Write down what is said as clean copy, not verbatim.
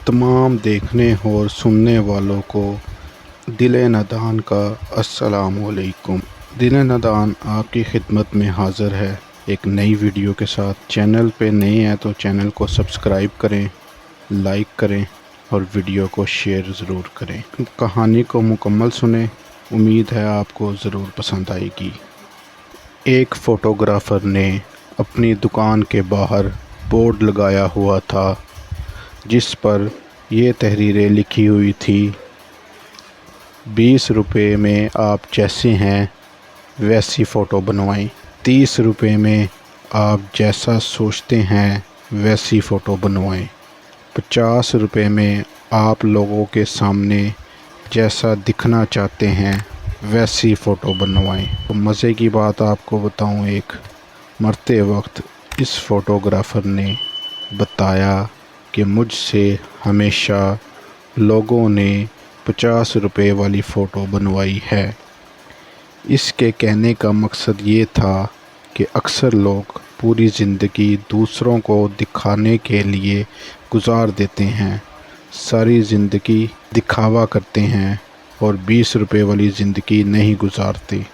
तमाम देखने और सुनने वालों को दिल नादान का अस्सलाम वालेकुम। दिल नादान आपकी खिदमत में हाज़िर है एक नई वीडियो के साथ। चैनल पे नए हैं तो चैनल को सब्सक्राइब करें, लाइक करें और वीडियो को शेयर ज़रूर करें। कहानी को मुकम्मल सुनें, उम्मीद है आपको ज़रूर पसंद आएगी। एक फ़ोटोग्राफ़र ने अपनी दुकान के बाहर बोर्ड लगाया हुआ था जिस पर ये तहरीरें लिखी हुई थी। 20 रुपये में आप जैसे हैं वैसी फ़ोटो बनवाएं। 30 रुपये में आप जैसा सोचते हैं वैसी फ़ोटो बनवाएं। 50 रुपये में आप लोगों के सामने जैसा दिखना चाहते हैं वैसी फ़ोटो बनवाएं। तो मज़े की बात आपको बताऊं, एक मरते वक्त इस फ़ोटोग्राफ़र ने बताया कि मुझसे हमेशा लोगों ने 50 रुपये वाली फ़ोटो बनवाई है। इसके कहने का मकसद ये था कि अक्सर लोग पूरी ज़िंदगी दूसरों को दिखाने के लिए गुजार देते हैं, सारी ज़िंदगी दिखावा करते हैं और 20 रुपये वाली ज़िंदगी नहीं गुजारते।